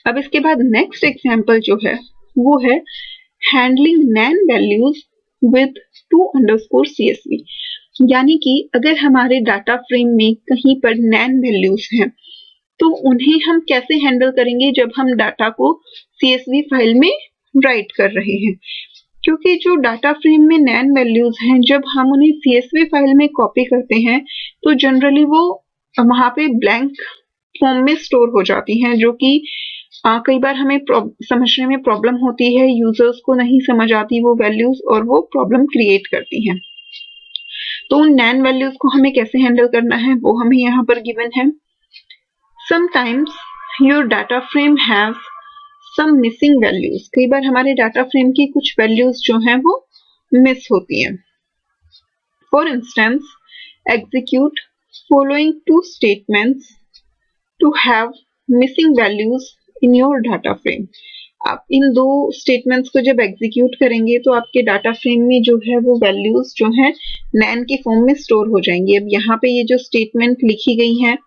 अब इसके बाद नेक्स्ट एग्जाम्पल जो है वो है handling Nain values with to_csv। यानी कि अगर हमारे डाटा फ्रेम में कहीं पर नैन वैल्यूज हैं तो उन्हें हम कैसे हैंडल करेंगे जब हम डाटा को CSV फाइल में राइट कर रहे हैं। क्योंकि जो डाटा फ्रेम में नैन वैल्यूज हैं, जब हम उन्हें CSV फाइल में कॉपी करते हैं तो जनरली वो वहां पे ब्लैंक फॉर्म में स्टोर हो जाती हैं, जो कि कई बार हमें समझने में प्रॉब्लम होती है, यूजर्स को नहीं समझ आती वो वैल्यूज और वो प्रॉब्लम क्रिएट करती हैं। तो उन नैन वैल्यूज को हमें कैसे हैंडल करना है वो हमें यहाँ पर गिवन है। Sometimes your data frame has some missing values। कई बार हमारे डाटा फ्रेम की कुछ वैल्यूज जो हैं वो मिस होती हैं। For instance, execute following two statements to have missing values in your data frame। आप इन दो स्टेटमेंट्स को जब एग्जीक्यूट करेंगे तो आपके डाटा फ्रेम में जो है वो वैल्यूज जो हैं नैन के फॉर्म में स्टोर हो जाएंगी। अब यहाँ पे ये जो स्टेटमेंट लिखी गई है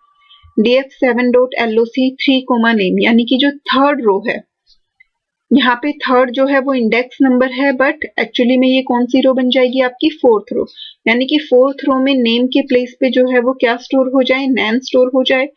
df7.loc3 नेम, यानी कि जो थर्ड रो है, यहाँ पे थर्ड जो है वो इंडेक्स नंबर है, बट एक्चुअली में ये कौन सी रो बन जाएगी, आपकी फोर्थ रो। यानी कि फोर्थ रो में नेम के प्लेस पे जो है वो क्या स्टोर हो जाए, नैन स्टोर हो जाए।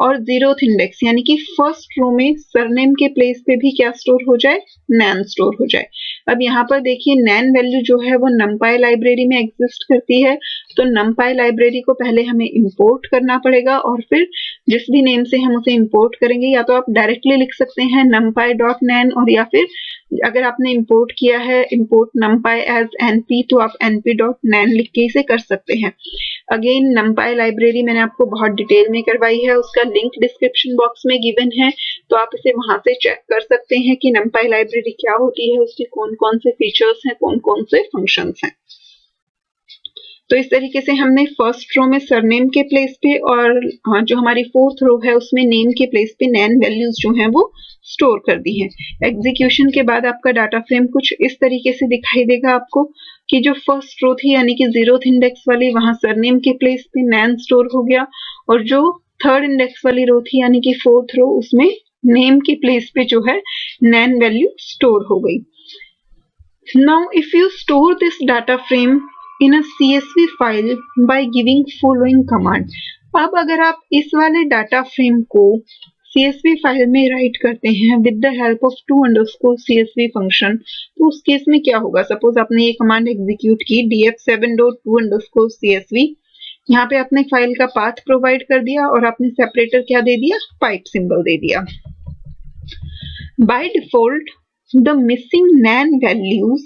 और जीरोथ इंडेक्स यानी कि फर्स्ट रो में सरनेम के प्लेस पे भी क्या स्टोर हो जाए, नैन स्टोर हो जाए। अब यहाँ पर देखिए नैन वैल्यू जो है वो numpy लाइब्रेरी में एग्जिस्ट करती है, तो numpy लाइब्रेरी को पहले हमें इंपोर्ट करना पड़ेगा और फिर जिस भी नेम से हम उसे इंपोर्ट करेंगे, या तो आप डायरेक्टली लिख सकते हैं numpy.nan, और या फिर अगर आपने इंपोर्ट किया है इंपोर्ट numpy एज np तो आप np.nan लिख के इसे कर सकते हैं। अगेन numpy लाइब्रेरी मैंने आपको बहुत डिटेल में करवाई है, उसका लिंक डिस्क्रिप्शन बॉक्स में गिवन है, तो आप इसे वहां से चेक कर सकते हैं कि numpy लाइब्रेरी क्या होती है, उसके कौन कौन से फीचर्स हैं, कौन कौन से फंक्शंस हैं। तो इस तरीके से हमने फर्स्ट रो में सरनेम के प्लेस पे और जो हमारी फोर्थ रो है उसमें नेम के प्लेस पे नैन वैल्यूज जो हैं वो स्टोर कर दी हैं। एग्जीक्यूशन के बाद आपका डाटा फ्रेम कुछ इस तरीके से दिखाई देगा आपको कि जो फर्स्ट रो थी यानी कि जीरोथ इंडेक्स वाली, वहां सरनेम के प्लेस पे नैन स्टोर हो गया, और जो थर्ड इंडेक्स वाली रो थी यानी कि फोर्थ रो, उसमें नेम के प्लेस पे जो है नैन वैल्यू स्टोर हो गई। Now if you store this data frame in a CSV file by giving following command, अब अगर आप इस वाले डाटा फ्रेम को CSV फाइल में राइट करते हैं with the help of to_CSV function, तो उस केस में क्या होगा। सपोज आपने ये कमांड एग्जीक्यूट की df7.to_CSV, यहाँ पे आपने फाइल का पाथ प्रोवाइड कर दिया और आपने सेपरेटर क्या दे दिया, पाइप सिंबल दे दिया। By default the missing nan values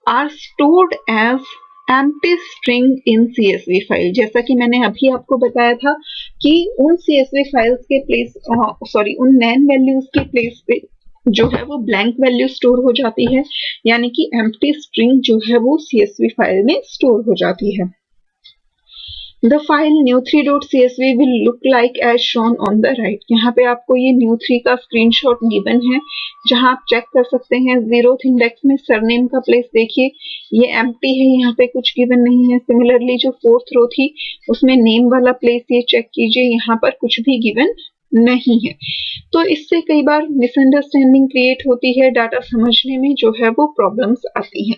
are stored as empty string in CSV file. जैसा कि मैंने अभी आपको बताया था कि उन CSV फाइल्स के प्लेस उन नैन वैल्यूज के प्लेस पे जो है वो ब्लैंक वैल्यू स्टोर हो जाती है, यानी कि एम्प्टी स्ट्रिंग जो है वो CSV फाइल में स्टोर हो जाती है। The file new3.csv will look like as shown on the right। यहाँ पे आपको ये new3 का स्क्रीनशॉट गिवन है, जहाँ आप चेक कर सकते हैं जीरोथ इंडेक्स में सरनेम का प्लेस देखिए ये एम्प्टी है, यहाँ पे कुछ गिवन नहीं है। सिमिलरली जो फोर्थ रो थी उसमें नेम वाला प्लेस ये चेक कीजिए, यहाँ पर कुछ भी गिवन नहीं है। तो इससे कई बार मिसअंडरस्टैंडिंग क्रिएट होती है, डाटा समझने में जो है वो प्रॉब्लम्स आती हैं।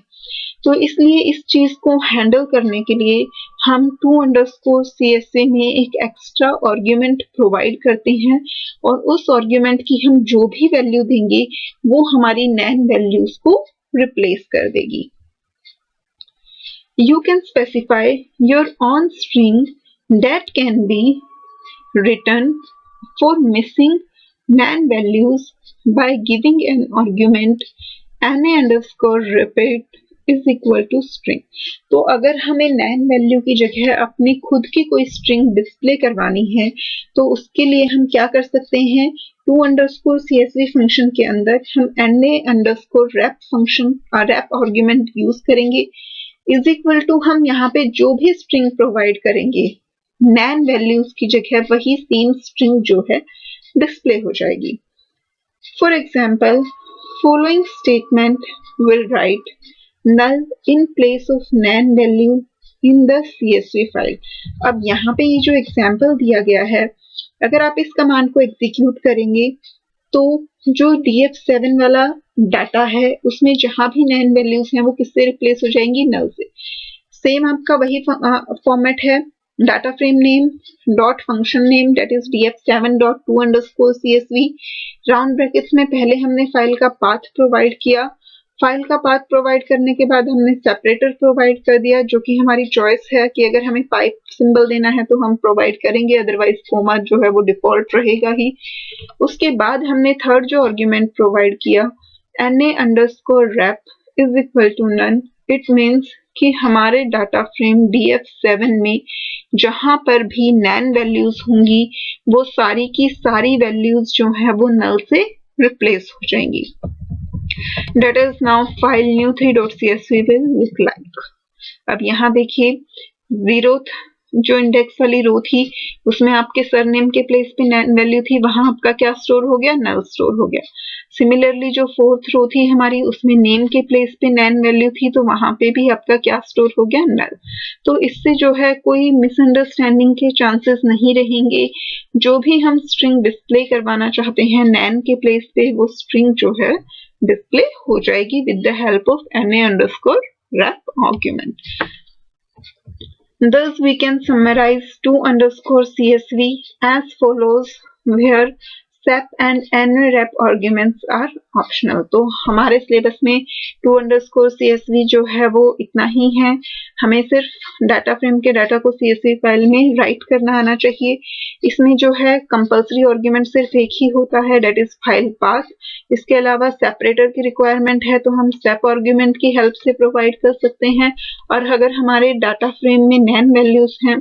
तो इसलिए इस चीज को हैंडल करने के लिए हम to_CSV में एक एक्स्ट्रा आर्ग्यूमेंट प्रोवाइड करते हैं, और उस आर्ग्यूमेंट की हम जो भी वैल्यू देंगे वो हमारी नैन वैल्यूज को रिप्लेस कर देगी। You can specify your own string that can be written for missing nan values by giving an argument na_repeat is equal to string। तो अगर हमें नैन वैल्यू की जगह अपनी खुद की कोई स्ट्रिंग डिस्प्ले करवानी है तो उसके लिए हम क्या कर सकते हैं, to_CSV फंक्शन के अंदर हम na_rep function rep argument use करेंगे, इज इक्वल टू हम यहाँ पे जो भी स्ट्रिंग प्रोवाइड करेंगे नैन वैल्यूज की जगह वही सेम स्ट्रिंग जो है डिस्प्ले हो जाएगी। For example following statement will write null in place of nan value in the CSV file। अब यहाँ पे ये जो एग्जाम्पल दिया गया है, अगर आप इस कमांड को एग्जीक्यूट करेंगे तो जो df7 वाला डाटा है उसमें जहां भी नैन वैल्यूज हैं वो किससे रिप्लेस हो जाएंगी, नल से। सेम आपका वही फॉर्मेट है, data frame name dot function name that is df7.to_CSV, round brackets में पहले हमने फाइल का पाथ प्रोवाइड किया, फाइल का पाथ प्रोवाइड करने के बाद हमने सेपरेटर प्रोवाइड कर दिया, जो कि हमारी चॉइस है कि अगर हमें पाइप सिंबल देना है तो हम प्रोवाइड करेंगे, अदरवाइज कोमा जो है वो डिफॉल्ट रहेगा ही। उसके बाद हमने थर्ड जो आर्ग्यूमेंट प्रोवाइड किया na_rep is equal to none. It means कि हमारे डाटा फ्रेम df7 में जहां पर भी नैन वैल्यूज होंगी वो सारी की सारी वैल्यूज जो है वो नल से रिप्लेस हो जाएंगी। That is now file new3.csv will look like। अब यहाँ देखिए जीरोथ जो इंडेक्स वाली रो थी उसमें आपके सरनेम के प्लेस पे नैन वैल्यू थी, वहां आपका क्या स्टोर हो गया, नल स्टोर हो गया। सिमिलरली जो फोर्थ रो थी हमारी उसमें नेम के प्लेस पे नैन वैल्यू थी, तो वहां पे भी आपका क्या स्टोर हो गया, नल। तो इससे जो है कोई मिसअंडरस्टैंडिंग के चांसेस नहीं रहेंगे। जो भी हम स्ट्रिंग डिस्प्ले करवाना चाहते हैं नैन के प्लेस पे वो स्ट्रिंग जो है डिस्प्ले हो जाएगी with the help of na_rep argument। Thus we can summarize to_CSV as follows where SEP and NREP arguments are optional। तो हमारे सिलेबस में to_CSV जो है वो इतना ही है। हमें सिर्फ डाटा फ्रेम के डाटा को CSV फाइल में राइट करना आना चाहिए। इसमें जो है कंपल्सरी आर्ग्यूमेंट सिर्फ एक ही होता है, दैट इज फाइल पाथ। इसके अलावा सेपरेटर की रिक्वायरमेंट है तो हम SEP आर्ग्यूमेंट की हेल्प से प्रोवाइड कर सकते हैं, और अगर हमारे डाटा फ्रेम में नैन वैल्यूज हैं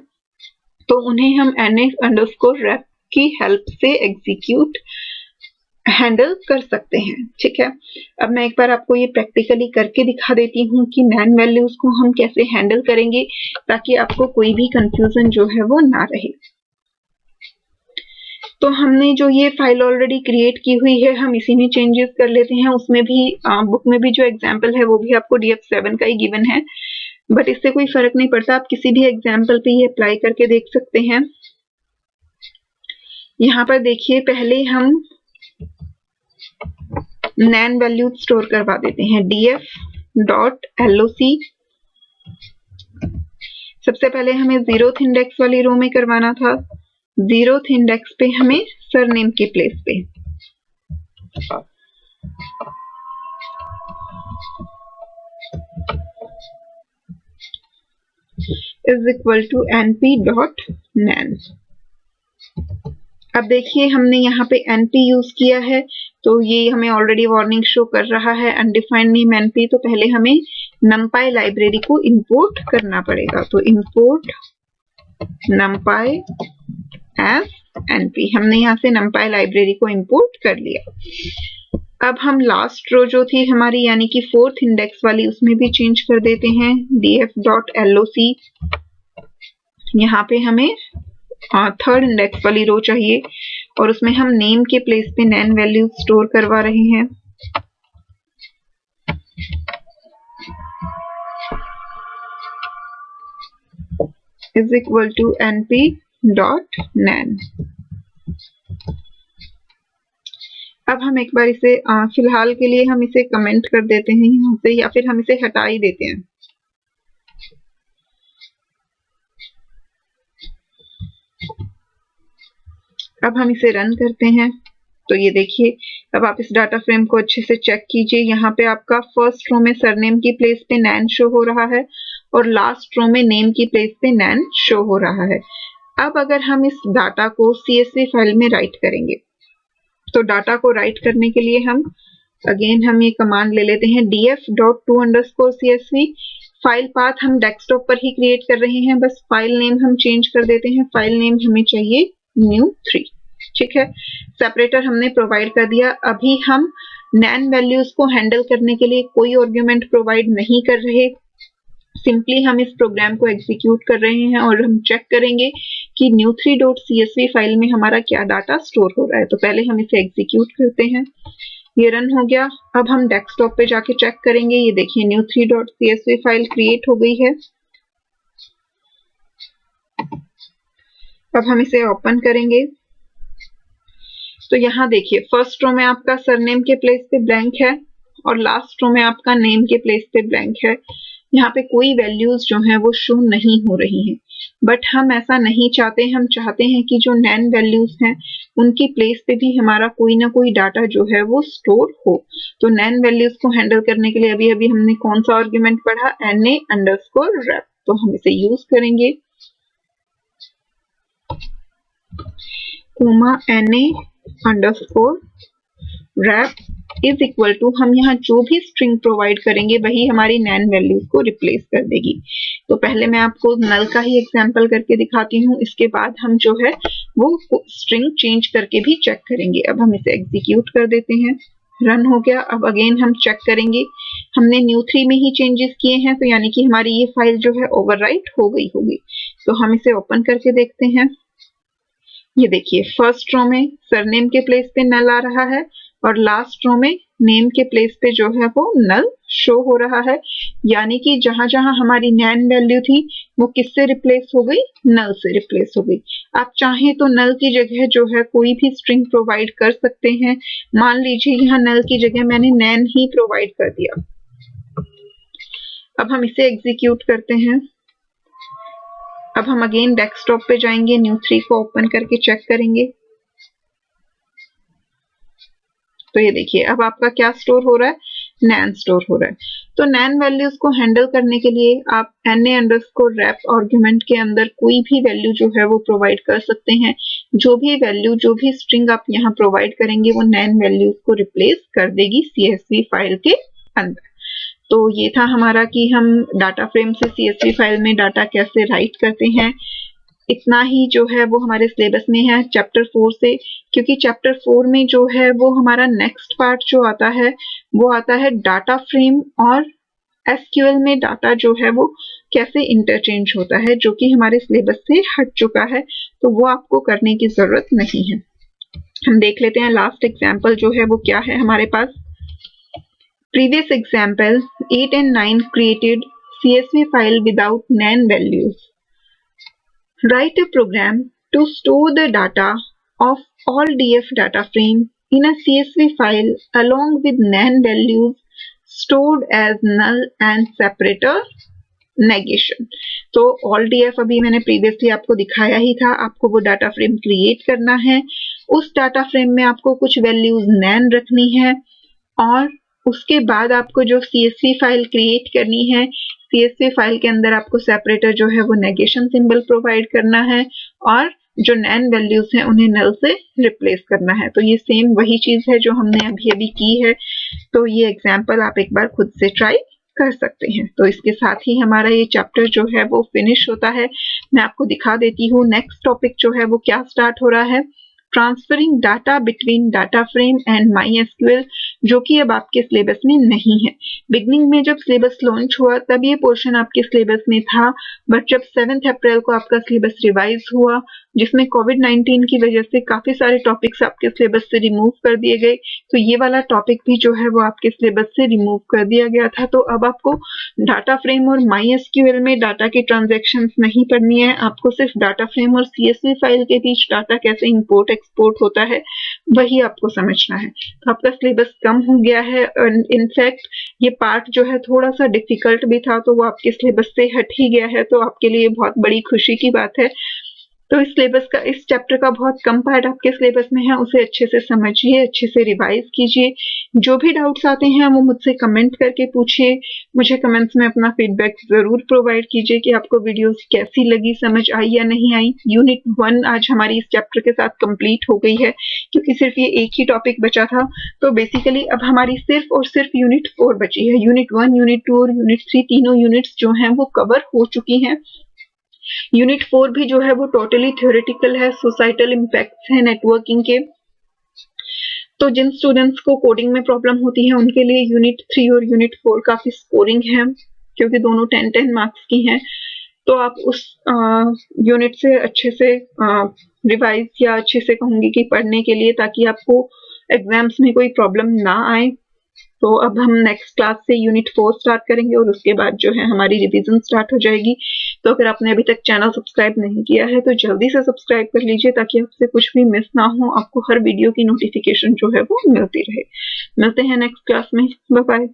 तो उन्हें हम NA_REP की हेल्प से एग्जीक्यूट हैंडल कर सकते हैं। ठीक है, अब मैं एक बार आपको ये प्रैक्टिकली करके दिखा देती हूँ कि नैन वैल्यूज को हम कैसे हैंडल करेंगे, ताकि आपको कोई भी कंफ्यूजन जो है वो ना रहे। तो हमने जो ये फाइल ऑलरेडी क्रिएट की हुई है, हम इसी में चेंजेस कर लेते हैं। उसमें भी बुक में भी जो एग्जाम्पल है वो भी आपको DF7 का ही गिवन है, बट इससे कोई फर्क नहीं पड़ता, आप किसी भी एग्जाम्पल पे ये अप्लाई करके देख सकते हैं। यहाँ पर देखिए, पहले हम नैन वैल्यू स्टोर करवा देते हैं, df.loc। सबसे पहले हमें 0th इंडेक्स वाली रो में करवाना था, 0th इंडेक्स पे हमें सरनेम के प्लेस पे इज इक्वल टू np.nan। अब देखिए, हमने यहाँ पे np यूज किया है तो ये हमें ऑलरेडी वार्निंग शो कर रहा है अनडिफाइंड नेम np। तो पहले हमें numpy लाइब्रेरी को इंपोर्ट करना पड़ेगा, तो इंपोर्ट numpy एज np। हमने यहाँ से numpy लाइब्रेरी को इंपोर्ट कर लिया। अब हम लास्ट रो जो थी हमारी, यानी कि 4th इंडेक्स वाली, उसमें भी चेंज कर देते हैं, df.loc। यहाँ पे हमें 3rd इंडेक्स वाली रो चाहिए और उसमें हम नेम के प्लेस पे नैन वैल्यू स्टोर करवा रहे हैं। Is equal to np.nan। अब हम एक बार इसे फिलहाल के लिए हम इसे कमेंट कर देते हैं यहाँ से, या फिर हम इसे हटा ही देते हैं। अब हम इसे रन करते हैं तो ये देखिए, अब आप इस डाटा फ्रेम को अच्छे से चेक कीजिए। यहाँ पे आपका फर्स्ट रो में सरनेम की प्लेस पे नैन शो हो रहा है और लास्ट रो में नेम की प्लेस पे नैन शो हो रहा है। अब अगर हम इस डाटा को CSV फाइल में राइट करेंगे, तो डाटा को राइट करने के लिए हम ये कमांड ले लेते हैं, df.to_CSV। फाइल पाथ हम डेस्कटॉप पर ही क्रिएट कर रहे हैं, बस फाइल नेम हम चेंज कर देते हैं। फाइल नेम हमें चाहिए new3। ठीक है, सेपरेटर हमने प्रोवाइड कर दिया। अभी हम नैन वैल्यूज को हैंडल करने के लिए कोई आर्ग्यूमेंट प्रोवाइड नहीं कर रहे, सिंपली हम इस प्रोग्राम को एग्जीक्यूट कर रहे हैं और हम चेक करेंगे कि new3.csv फाइल में हमारा क्या डाटा स्टोर हो रहा है। तो पहले हम इसे एग्जीक्यूट करते हैं, ये रन हो गया। अब हम डेस्कटॉप पे जाके चेक करेंगे, ये देखिए new3.csv फाइल क्रिएट हो गई है। अब हम इसे ओपन करेंगे तो यहाँ देखिए, फर्स्ट रो में आपका सरनेम के प्लेस पे ब्लैंक है और लास्ट रो में आपका नेम के प्लेस पे ब्लैंक है। यहाँ पे कोई वैल्यूज जो हैं वो शो नहीं हो रही हैं, बट हम ऐसा नहीं चाहते। हम चाहते हैं कि जो नैन वैल्यूज हैं उनकी प्लेस पे भी हमारा कोई ना कोई डाटा जो है वो स्टोर हो। तो नैन वैल्यूज को हैंडल करने के लिए अभी अभी हमने कौन सा आर्ग्यूमेंट पढ़ा, NA_REP। तो हम इसे यूज करेंगे, NA_REP इज इक्वल टू, हम यहाँ जो भी स्ट्रिंग प्रोवाइड करेंगे वही हमारी नैन वैल्यूज को रिप्लेस कर देगी। तो पहले मैं आपको नल का ही एग्जांपल करके दिखाती हूँ, इसके बाद हम जो है वो स्ट्रिंग चेंज करके भी चेक करेंगे। अब हम इसे एग्जीक्यूट कर देते हैं, रन हो गया। अब अगेन हम चेक करेंगे, हमने new3 में ही चेंजेस किए हैं, तो यानी कि हमारी ये फाइल जो है ओवरराइट हो गई होगी। तो हम इसे ओपन करके देखते हैं, ये देखिए फर्स्ट रो में सरनेम के प्लेस पे नल आ रहा है और लास्ट रो में नेम के प्लेस पे जो है वो नल शो हो रहा है। यानी कि जहां जहां हमारी नैन वैल्यू थी वो किससे रिप्लेस हो गई, नल से रिप्लेस हो गई। आप चाहें तो नल की जगह जो है कोई भी स्ट्रिंग प्रोवाइड कर सकते हैं। मान लीजिए यहाँ नल की जगह मैंने नैन ही प्रोवाइड कर दिया। अब हम इसे एग्जीक्यूट करते हैं। अब हम अगेन डेस्कटॉप पे जाएंगे, new3 को ओपन करके चेक करेंगे। तो ये देखिए अब आपका क्या स्टोर हो रहा है, नैन स्टोर हो रहा है। तो नैन वैल्यूज को हैंडल करने के लिए आप na_wrap आर्ग्यूमेंट के अंदर कोई भी वैल्यू जो है वो प्रोवाइड कर सकते हैं। जो भी वैल्यू, जो भी स्ट्रिंग आप यहाँ प्रोवाइड करेंगे वो नैन वैल्यूज को रिप्लेस कर देगी CSV फाइल के अंदर। तो ये था हमारा कि हम डाटा फ्रेम से CSV फाइल में डाटा कैसे राइट करते हैं। इतना ही जो है वो हमारे सिलेबस में है चैप्टर 4 से, क्योंकि चैप्टर 4 में जो है वो हमारा नेक्स्ट पार्ट जो आता है वो आता है डाटा फ्रेम और SQL में डाटा जो है वो कैसे इंटरचेंज होता है, जो कि हमारे सिलेबस से हट चुका है, तो वो आपको करने की जरूरत नहीं है। हम देख लेते हैं लास्ट एग्जाम्पल जो है वो क्या है हमारे पास। Previous example 8 and 9 created CSV file without nan values. Write a program to store the data of all DF data frame in a CSV file along with nan values stored as null and separator negation. तो all DF अभी मैंने previously आपको दिखाया ही था, आपको वो data frame create करना है। उस डाटा फ्रेम में आपको कुछ वैल्यूज नैन रखनी है और उसके बाद आपको जो CSV फाइल क्रिएट करनी है, CSV फाइल के अंदर आपको सेपरेटर जो है वो नेगेशन सिंबल प्रोवाइड करना है और जो नैन वैल्यूज हैं उन्हें नल से रिप्लेस करना है। तो ये सेम वही चीज है जो हमने अभी अभी की है। तो ये एग्जाम्पल आप एक बार खुद से ट्राई कर सकते हैं। तो इसके साथ ही हमारा ये चैप्टर जो है वो फिनिश होता है। मैं आपको दिखा देती हूँ नेक्स्ट टॉपिक जो है वो क्या स्टार्ट हो रहा है, transferring data between data frame and MySQL, जो कि अब आपके सिलेबस में नहीं है। बिगनिंग में जब सिलेबस लॉन्च हुआ तब ये पोर्शन आपके सिलेबस में था, बट जब 7 अप्रैल को आपका सिलेबस रिवाइज हुआ, जिसमें कोविड-19 की वजह से काफी सारे टॉपिक्स आपके सिलेबस से रिमूव कर दिए गए, तो ये वाला टॉपिक भी जो है वो आपके सिलेबस से रिमूव कर दिया गया था। तो अब आपको डाटा फ्रेम और MySQL में डाटा की ट्रांजेक्शन्स नहीं पढ़नी है, आपको सिर्फ डाटा फ्रेम और CSV फाइल के बीच डाटा कैसे इंपोर्ट एक्सपोर्ट होता है वही आपको समझना है। तो आपका सिलेबस कम हो गया है। इनफैक्ट ये पार्ट जो है थोड़ा सा डिफिकल्ट भी था, तो वो आपके सिलेबस से हट ही गया है, तो आपके लिए बहुत बड़ी खुशी की बात है। तो इस सिलेबस का, इस चैप्टर का बहुत कम पार्ट आपके सिलेबस में है, उसे अच्छे से समझिए, अच्छे से रिवाइज कीजिए। जो भी डाउट्स आते हैं वो मुझसे कमेंट करके पूछिए। मुझे कमेंट्स में अपना फीडबैक जरूर प्रोवाइड कीजिए कि आपको वीडियोस कैसी लगी, समझ आई या नहीं आई। यूनिट 1 आज हमारी इस चैप्टर के साथ कंप्लीट हो गई है, क्योंकि सिर्फ ये एक ही टॉपिक बचा था। तो बेसिकली अब हमारी सिर्फ और सिर्फ यूनिट 4 बची है। यूनिट 1, यूनिट 2 और यूनिट 3 तीनों यूनिट्स जो हैं वो कवर हो चुकी हैं। यूनिट 4 भी जो है वो टोटली थ्योरेटिकल है, सोसाइटल इम्पैक्ट्स है नेटवर्किंग के। तो जिन स्टूडेंट्स को कोडिंग में प्रॉब्लम होती है उनके लिए यूनिट 3 और यूनिट 4 काफी स्कोरिंग है, क्योंकि दोनों 10-10 मार्क्स की हैं। तो आप उस यूनिट से अच्छे से रिवाइज या अच्छे से कहूंगी कि पढ़ने के लिए, ताकि आपको एग्जाम्स में कोई प्रॉब्लम ना आए। तो अब हम नेक्स्ट क्लास से यूनिट 4 स्टार्ट करेंगे और उसके बाद जो है हमारी रिवीजन स्टार्ट हो जाएगी। तो अगर आपने अभी तक चैनल सब्सक्राइब नहीं किया है तो जल्दी से सब्सक्राइब कर लीजिए, ताकि आपसे कुछ भी मिस ना हो, आपको हर वीडियो की नोटिफिकेशन जो है वो मिलती रहे। मिलते हैं नेक्स्ट क्लास में। Bye bye.